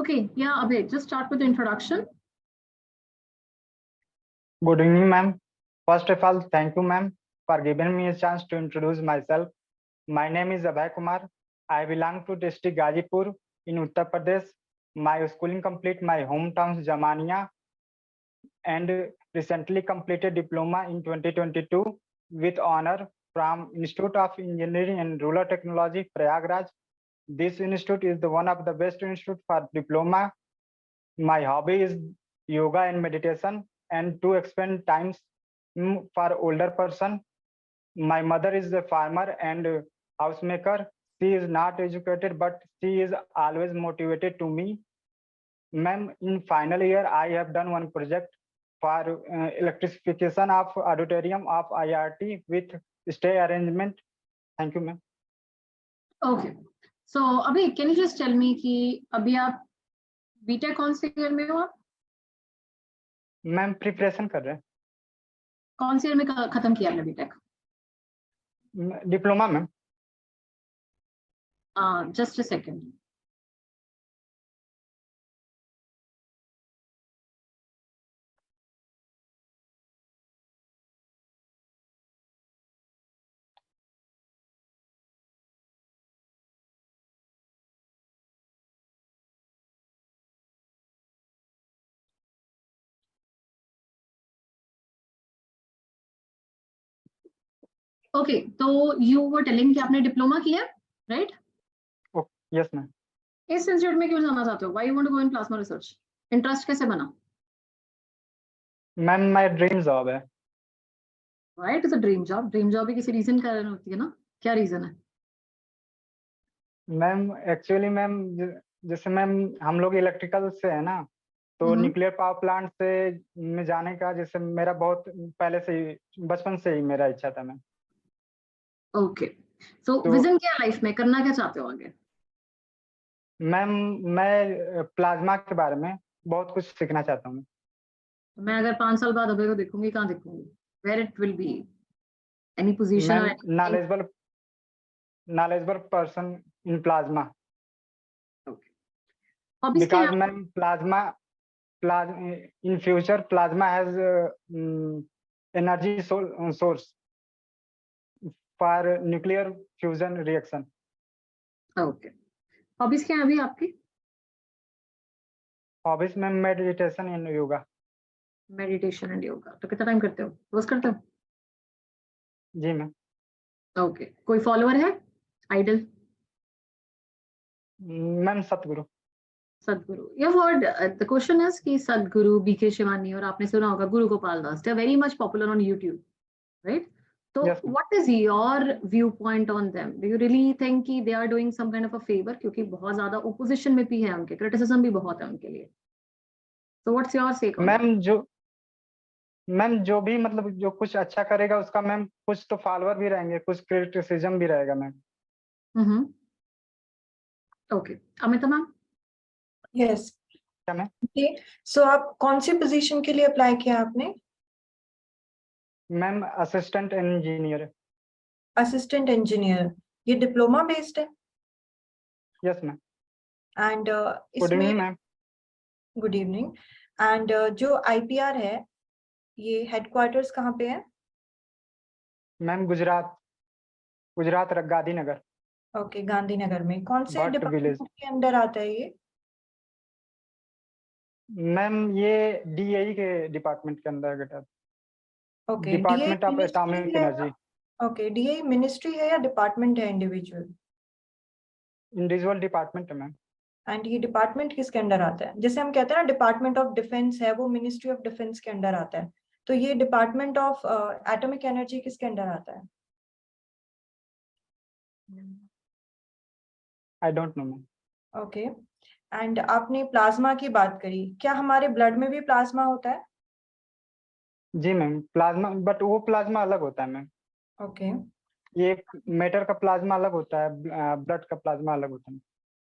Okay, yeah, Abhay, just start with the introduction. Good evening, ma'am. First of all, thank you, ma'am, for giving me a chance to introduce myself. My name is Abhay Kumar. I belong to district Gazipur in Uttar Pradesh. My schooling complete my hometown Jamania and recently completed diploma in 2022 with honor from Institute of Engineering and Rural Technology, Prayagraj. This institute is the one of the best institute for diploma. My hobby is yoga and meditation and to spend times for older person. My mother is a farmer and a housemaker. She is not educated, but she is always motivated to me. Ma'am, in final year, I have done one project for electrification of auditorium of IRT with stay arrangement. Thank you, ma'am. Okay, so Abhay, can you just tell me कि अभी आप BTech कौन से year में हो आप? Ma'am preparation कर रहे हैं. कौन से ईयर में खत्म किया आपने BTech? Diploma ma'am. Just a second. Okay, तो you were telling कि आपने डिप्लोमा किया, right? Oh, yes ma'am. इस इंस्टीट्यूट में क्यों जाना चाहते हो? Why you want to go in plasma research? Interest कैसे बना? मैम माय ड्रीम जॉब है. Right, it's a dream job. Dream job भी किसी रीजन कारण होती है ना? क्या रीजन है? मैम एक्चुअली मैम जैसे मैम हम लोग इलेक्ट्रिकल से है ना, तो न्यूक्लियर पावर प्लांट से में जाने का जैसे मेरा बहुत पहले से ही बचपन से ही मेरा इच्छा था मैम. ओके, सो विजन क्या लाइफ में करना क्या चाहते हो आगे? मैम मैं प्लाज्मा के बारे में बहुत कुछ सीखना चाहता हूँ. मैं अगर 5 साल बाद अभय को देखूंगी, कहाँ देखूंगी? Where it will be? Any position और knowledgeable person in plasma. Okay. Obviously, because ma'am plasma in future plasma has energy source for nuclear fusion reaction. Okay. Hobbies क्या है अभी आपकी? हॉबीज में meditation and yoga. Meditation and yoga तो कितना time करते हो? रोज करते हो? जी मैम. ओके, कोई फॉलोअर है? आइडल? मैम सतगुरु. सदगुरु. You have heard the question is कि सदगुरु, बीके शिवानी और आपने सुना होगा गुरु Gopal Das. They are very much popular on YouTube, right? So yes, what is your viewpoint on them? Do you really think कि they are doing some kind of a favor? क्योंकि बहुत ज़्यादा opposition में भी है उनके, criticism भी बहुत है उनके लिए. So what's your take on that? Ma'am जो भी मतलब जो कुछ अच्छा करेगा उसका मैम कुछ तो फॉलोअर भी रहेंगे, कुछ क्रिटिसिज्म भी रहेगा ma'am. Okay, Amita ma'am. Yes क्या मैम? सो आप कौन सी पोजीशन के लिए अप्लाई किया आपने? Ma'am assistant engineer. Assistant engineer, ये डिप्लोमा बेस्ड है? Yes ma'am. And good evening ma'am. Good evening. And जो आईपीआर है ये हेडक्वार्टर्स कहाँ पे है? मैम गुजरात गांधीनगर. ओके, गांधीनगर में. कौन से डिपार्टमेंट के अंदर आता है ये? मैम ये डीएई के डिपार्टमेंट के अंदर आता है. Okay, department of atomic energy. Okay, DAE ministry है या डिपार्टमेंट है इंडिविजुअल? इंडिविजुअल डिपार्टमेंट है मैम. एंड ये डिपार्टमेंट किसके अंदर आता है? जैसे हम कहते हैं ना डिपार्टमेंट ऑफ डिफेंस है, वो मिनिस्ट्री ऑफ डिफेंस के अंदर आता है, तो ये डिपार्टमेंट ऑफ एटॉमिक एनर्जी किसके अंदर आता है? I don't know ma'am. Okay, and आपने प्लाज्मा की बात करी, क्या हमारे ब्लड में भी प्लाज्मा होता है? जी मैम, प्लाज्मा, बट वो प्लाज्मा अलग होता है मैम. ओके, ये मैटर का प्लाज्मा अलग होता है, ब्लड का प्लाज्मा अलग होता है.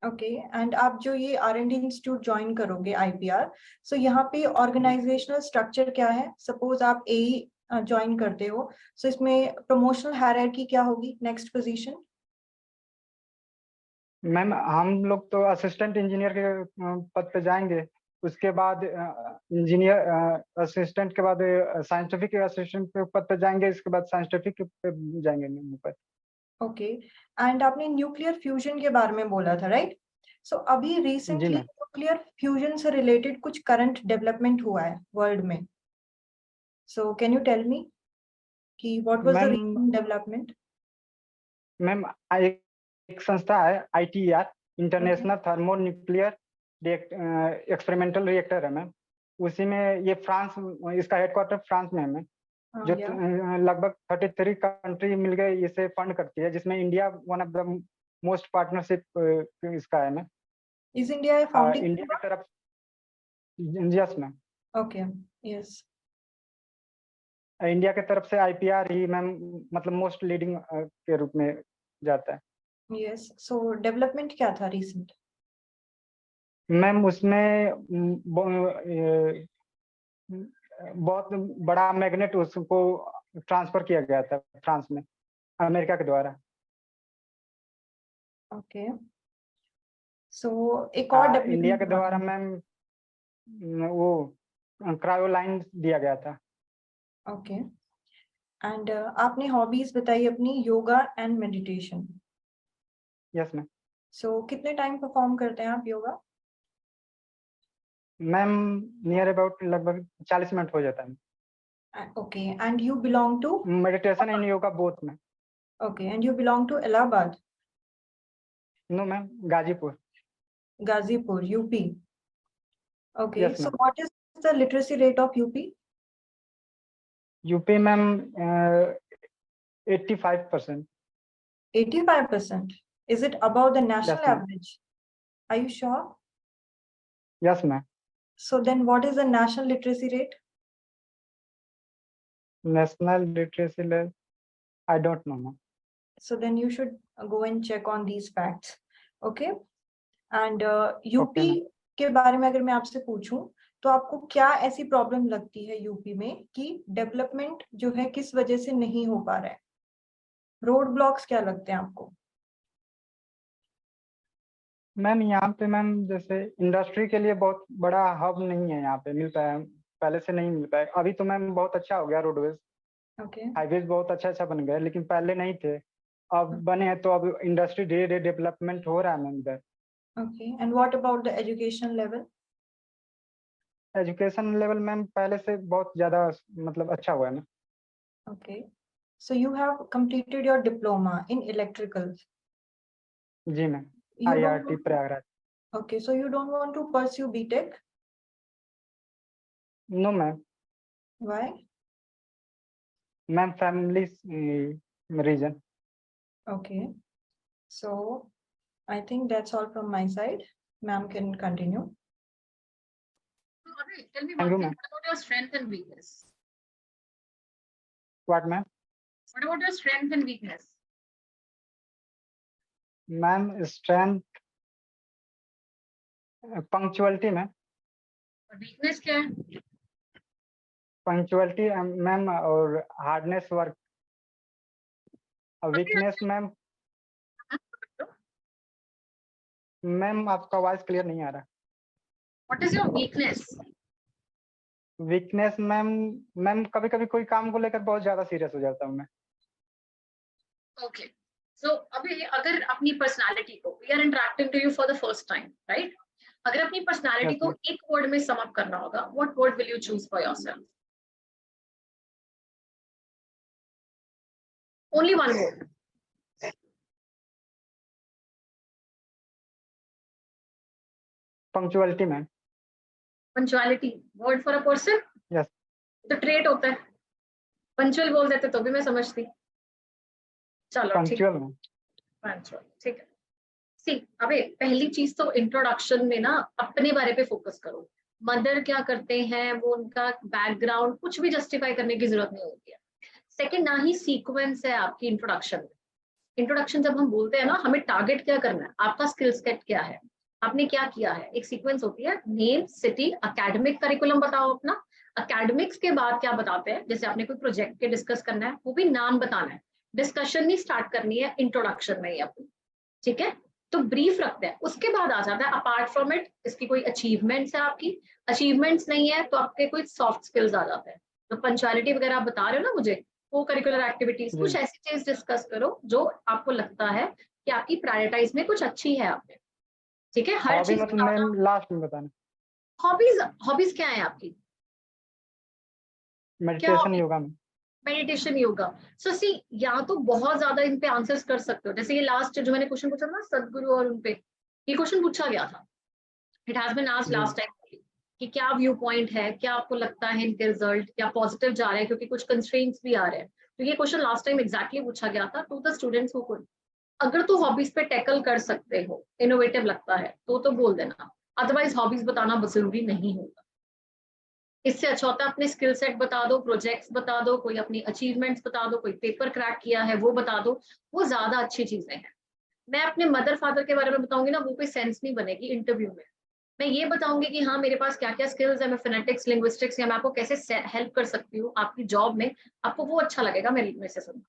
ओके, एंड आप जो ये R&D इंस्टीट्यूट ज्वाइन करोगे आईपीआर, सो यहाँ पे ऑर्गेनाइजेशनल स्ट्रक्चर क्या है? सपोज आप AE ज्वाइन करते हो, सो इसमें प्रमोशनल हायरार्की क्या होगी? Next position? मैम हम लोग तो असिस्टेंट इंजीनियर के पद पे जाएंगे, उसके बाद पद पे जाएंगे, उसके बाद इंजीनियर असिस्टेंट के बाद साइंटिफिक असिस्टेंट के पद पे जाएंगे, इसके बाद साइंटिफिक पे जाएंगे मैम ऊपर। ओके, एंड आपने न्यूक्लियर फ्यूजन के बारे में बोला था, राइट? सो अभी रिसेंटली मैम। न्यूक्लियर फ्यूजन से रिलेटेड कुछ करंट डेवलपमेंट हुआ है वर्ल्ड में, so can you tell me कि what was the ma'am recent development? Ma'am एक संस्था है ITER, international thermo nuclear experimental reactor है मैम, उसी में ये फ्रांस, इसका हेडक्वार्टर फ्रांस में है मैम, जो लगभग 33 कंट्री मिल गए इसे फंड करती है, जिसमें India one of the most partnership इसका है ma'am. Is India founding? India की तरफ, yes ma'am, okay, yes. India की तरफ से IPR ही मैम मतलब मोस्ट लीडिंग के रूप में जाता है। यस, सो डेवलपमेंट क्या था रिसेंट? मैम उसमें बहुत बड़ा मैग्नेट उसको ट्रांसफर किया गया था फ्रांस में, अमेरिका के द्वारा। ओके, सो एक और इंडिया डेवलपमेंट के द्वारा मैम वो क्रायोलाइन दिया गया था। ओके, एंड आपने हॉबीज बताई अपनी, yoga and meditation. Yes ma'am. So कितने टाइम परफॉर्म करते हैं आप योगा? मैम नियर अबाउट लगभग 40 मिनट हो जाता है। Okay, and you belong to? Meditation and yoga both में। Okay, and you belong to Allahabad? No ma'am, Ghazipur. Ghazipur, UP. Okay, yes so ma'am. What is the literacy rate of UP? UP ma'am 85%। 85%? Is it above the national Yes, ma'am. average? Are you sure? Yes ma'am. So then what is the national literacy rate? National literacy level I don't know ma'am. So then you should go and check on these facts. Okay, and UP के बारे में अगर मैं आपसे पूछूं तो आपको क्या ऐसी प्रॉब्लम लगती है यूपी में कि डेवलपमेंट जो है किस वजह से नहीं हो पा रहा है? रोड ब्लॉक्स क्या लगते हैं आपको? मैम यहाँ पे मैम जैसे इंडस्ट्री के लिए बहुत बड़ा हब नहीं है यहाँ पे, मिलता है पहले से नहीं मिलता है। अभी तो मैम बहुत अच्छा हो गया, रोडवेज ओके, हाईवेज बहुत अच्छा बन गया, लेकिन पहले नहीं थे, अब बने हैं, तो अब इंडस्ट्री धीरे धीरे डेवलपमेंट हो रहा है मैम इधर। Okay, and what about the education level? Education level ma'am पहले से बहुत ज्यादा मतलब अच्छा हुआ है ना। Okay, so you have completed your diploma in electricals. जी ma'am, You don't IRT want to, Prayagraj. okay, so you don't want to pursue BTech? No ma'am, Why? Ma'am family reason. Okay, so I think that's all from my side. Ma'am can continue. Okay, tell me Thank one you, thing. ma'am. What about your strength and weakness? What ma'am? What about your strength and weakness? Ma'am strength punctuality ma'am. और weakness क्या है? Punctuality ma'am और hardness work. Weakness ma'am, ma'am आपका voice clear नहीं आ रहा। What is your weakness? Weakness ma'am कभी कभी कोई काम को लेकर बहुत ज्यादा सीरियस हो जाता हूँ मैं। Okay. So अभी अगर अपनी पर्सनालिटी को, we are interacting to you for the first time, right? अगर अपनी पर्सनालिटी Yes, को ma'am. एक वर्ड में सम अप करना होगा, what word will you choose for yourself? Only one word. Punctuality ma'am. Punctuality. Word for a person? Yes. तो trait होता है। पंचुअल बोल देते तो भी मैं समझती। चलो ठीक पंक्चुअल मैम। पंचुअल, ठीक है। सी अबे पहली चीज तो इंट्रोडक्शन में ना अपने बारे पे फोकस करो। मदर क्या करते हैं, वो उनका बैकग्राउंड कुछ भी जस्टिफाई करने की जरूरत नहीं होती है। सेकंड, ना ही सीक्वेंस है आपकी इंट्रोडक्शन में। इंट्रोडक्शन जब हम बोलते हैं ना, हमें टारगेट क्या करना है, आपका स्किल सेट क्या है, आपने क्या किया है। एक सीक्वेंस होती है, नेम, सिटी, एकेडमिक करिकुलम बताओ अपना। एकेडमिक्स के बाद क्या बताते हैं, जैसे आपने कोई प्रोजेक्ट के डिस्कस करना है, वो भी नाम बताना है। डिस्कशन नहीं स्टार्ट करनी है इंट्रोडक्शन में ही अपनी, ठीक है। तो ब्रीफ रखते हैं, उसके बाद आ जाता है अपार्ट फ्रॉम इट इसकी कोई अचीवमेंट्स है, आपकी अचीवमेंट्स नहीं है तो आपके कोई सॉफ्ट स्किल्स आ जाते हैं। तो पंचुअलिटी वगैरह आप बता रहे हो ना मुझे, को करिकुलर एक्टिविटीज, कुछ ऐसी चीज डिस्कस करो जो आपको लगता है कि आपकी प्रायोरिटाइज में कुछ अच्छी है आप में, ठीक है। हर चीज मतलब मैम लास्ट में बताना। हॉबीज, हॉबीज क्या है आपकी? मेडिटेशन योगा में। मेडिटेशन योगा। सो सी, या तो बहुत ज्यादा इन पे आंसर्स कर सकते हो, जैसे ये लास्ट जो मैंने क्वेश्चन पूछा ना सदगुरु और उन पे, ये क्वेश्चन पूछा गया था, it has been asked last time कि क्या व्यू पॉइंट है, क्या आपको लगता है इनके रिजल्ट क्या पॉजिटिव जा रहे हैं, क्योंकि कुछ कंस्ट्रेंट्स भी आ रहे हैं। तो ये क्वेश्चन लास्ट टाइम एग्जैक्टली पूछा गया था to the students who could. अगर तो हॉबीज पे टैकल कर सकते हो, इनोवेटिव लगता है तो बोल देना, अदरवाइज हॉबीज बताना जरूरी नहीं होगा। इससे अच्छा होता है अपने स्किल सेट बता दो, प्रोजेक्ट्स बता दो, कोई अपनी अचीवमेंट्स बता दो, कोई पेपर क्रैक किया है वो बता दो, वो ज्यादा अच्छी चीजें हैं। मैं अपने मदर फादर के बारे में बताऊंगी ना, वो कोई सेंस नहीं बनेगी इंटरव्यू में। मैं ये बताऊंगी कि हाँ मेरे पास क्या क्या स्किल्स है, मैं फोनेटिक्स, लिंग्विस्टिक्स, या मैं आपको कैसे हेल्प कर सकती हूँ आपकी जॉब में, आपको वो अच्छा लगेगा मेरे से सुनना,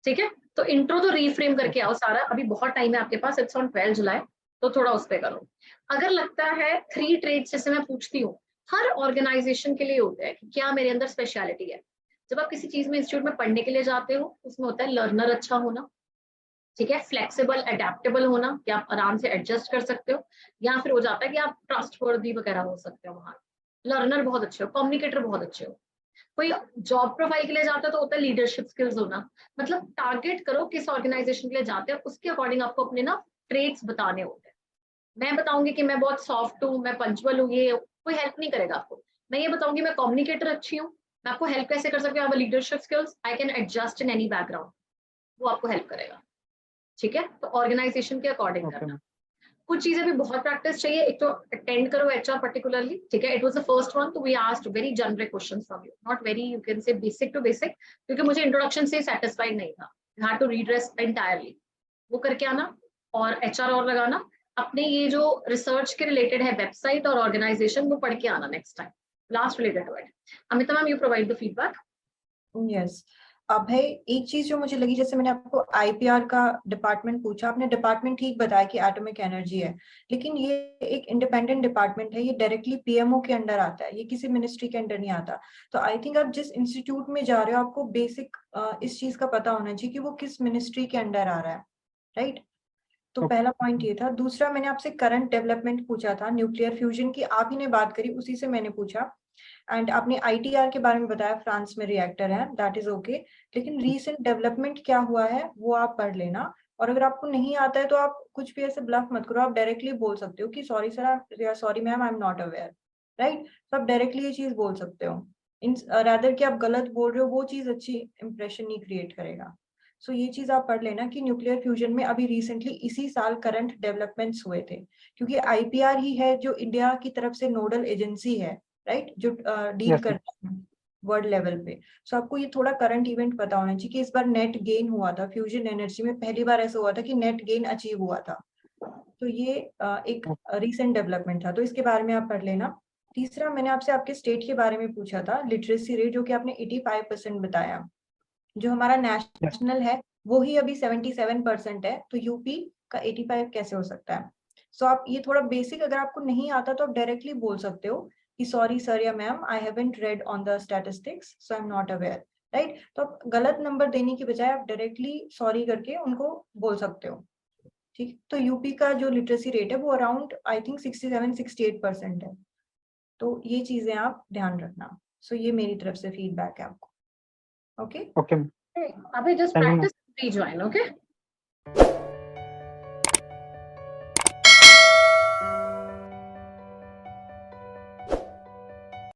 ठीक है। तो इंट्रो तो रीफ्रेम करके आओ सारा, अभी बहुत टाइम है आपके पास, इट्स ऑन 12 जुलाई, तो थोड़ा उस पर करो। अगर लगता है 3 ट्रेड्स, जैसे मैं पूछती हूँ हर ऑर्गेनाइजेशन के लिए होता है कि क्या मेरे अंदर स्पेशलिटी है। जब आप किसी चीज में इंस्टीट्यूट में पढ़ने के लिए जाते हो, उसमें होता है लर्नर अच्छा होना, ठीक है, फ्लेक्सिबल अडेप्टेबल होना कि आप आराम से एडजस्ट कर सकते हो, या फिर हो जाता है कि आप ट्रस्टवर्दी वगैरह हो सकते हो वहां। लर्नर बहुत अच्छे हो, कम्युनिकेटर बहुत अच्छे हो। कोई जॉब प्रोफाइल के लिए जाता है तो होता है लीडरशिप स्किल्स होना। मतलब टारगेट करो किस ऑर्गेनाइजेशन के लिए जाते हैं, उसके अकॉर्डिंग आपको अपने ना ट्रेड्स बताने होते हैं। मैं बताऊंगी कि मैं बहुत सॉफ्ट हूँ, मैं पंचुअल हूँ, ये कोई हेल्प नहीं करेगा आपको। मैं ये बताऊंगी मैं कम्युनिकेटर अच्छी हूँ, मैं आपको हेल्प कैसे कर सकती हूँ, leadership skills, I can adjust in any background, वो आपको हेल्प करेगा, ठीक है। तो ऑर्गेनाइजेशन के अकॉर्डिंग करना। कुछ चीजें भी बहुत प्रैक्टिस चाहिए, एक तो अटेंड करो एचआर पर्टिकुलरली, ठीक है। It was the first one, तो we asked very generic questions from you, not very you can say basic to basic, क्योंकि मुझे इंट्रोडक्शन से सेटिस्फाइड नहीं था, you have to redress entirely, वो करके आना। और एचआर और लगाना, अपने ये जो रिसर्च के रिलेटेड है वेबसाइट और ऑर्गेनाइजेशन, वो पढ़ के आना next time, last related to it. Amita ma'am, you provide the feedback. Yes Abhay, एक चीज जो मुझे लगी, जैसे मैंने आपको आईपीआर का डिपार्टमेंट पूछा, आपने डिपार्टमेंट ठीक बताया कि एटॉमिक एनर्जी है, लेकिन ये एक इंडिपेंडेंट डिपार्टमेंट है, ये डायरेक्टली पीएमओ के अंडर आता है, ये किसी मिनिस्ट्री के अंडर नहीं आता। तो आई थिंक आप जिस इंस्टीट्यूट में जा रहे हो, आपको बेसिक इस चीज का पता होना चाहिए कि वो किस मिनिस्ट्री के अंडर आ रहा है, राइट। तो पहला पॉइंट ये था। दूसरा, मैंने आपसे करंट डेवलपमेंट पूछा था, न्यूक्लियर फ्यूजन की आप ही ने बात करी, उसी से मैंने पूछा। एंड आपने आईटीआर के बारे में बताया, फ्रांस में रिएक्टर है, दैट इज ओके, लेकिन रीसेंट डेवलपमेंट क्या हुआ है वो आप पढ़ लेना। और अगर आपको नहीं आता है तो आप कुछ भी ऐसे ब्लफ मत करो, आप डायरेक्टली बोल सकते हो कि सॉरी सर, या sorry ma'am, I am not aware, right. तो आप डायरेक्टली ये चीज बोल सकते हो, इन रादर कि आप गलत बोल रहे हो, वो चीज अच्छी इंप्रेशन नहीं क्रिएट करेगा। सो ये चीज आप पढ़ लेना कि न्यूक्लियर फ्यूजन में अभी रिसेंटली इसी साल करंट डेवलपमेंट्स हुए थे, क्योंकि आईपीआर ही है जो इंडिया की तरफ से नोडल एजेंसी है, राइट, जो डील करता है वर्ल्ड लेवल पे। सो आपको ये थोड़ा करंट इवेंट पता होना चाहिए कि इस बार नेट गेन हुआ था फ्यूजन एनर्जी में, पहली बार ऐसा हुआ था कि नेट गेन अचीव हुआ था। तो ये एक रिसेंट डेवलपमेंट था, तो इसके बारे में आप पढ़ लेना। तीसरा, मैंने आपसे आपके स्टेट के बारे में पूछा था, लिटरेसी रेट, जो कि आपने 85% बताया। जो हमारा नेशनल है वो ही अभी 77% है, तो यूपी का 85 कैसे हो सकता है। सो आप ये थोड़ा बेसिक, अगर आपको नहीं आता तो आप डायरेक्टली बोल सकते हो कि सॉरी सर या ma'am, I haven't red on the statistics, so I am not aware, right. तो आप गलत नंबर देने की बजाय आप डायरेक्टली सॉरी करके उनको बोल सकते हो, ठीक। तो यूपी का जो लिटरेसी रेट है वो अराउंड आई थिंक 67-68% है। तो ये चीजें आप ध्यान रखना। सो ये मेरी तरफ से फीडबैक है आपको। ओके ओके, अभी just Thank you, ma'am. Practice, rejoin, okay.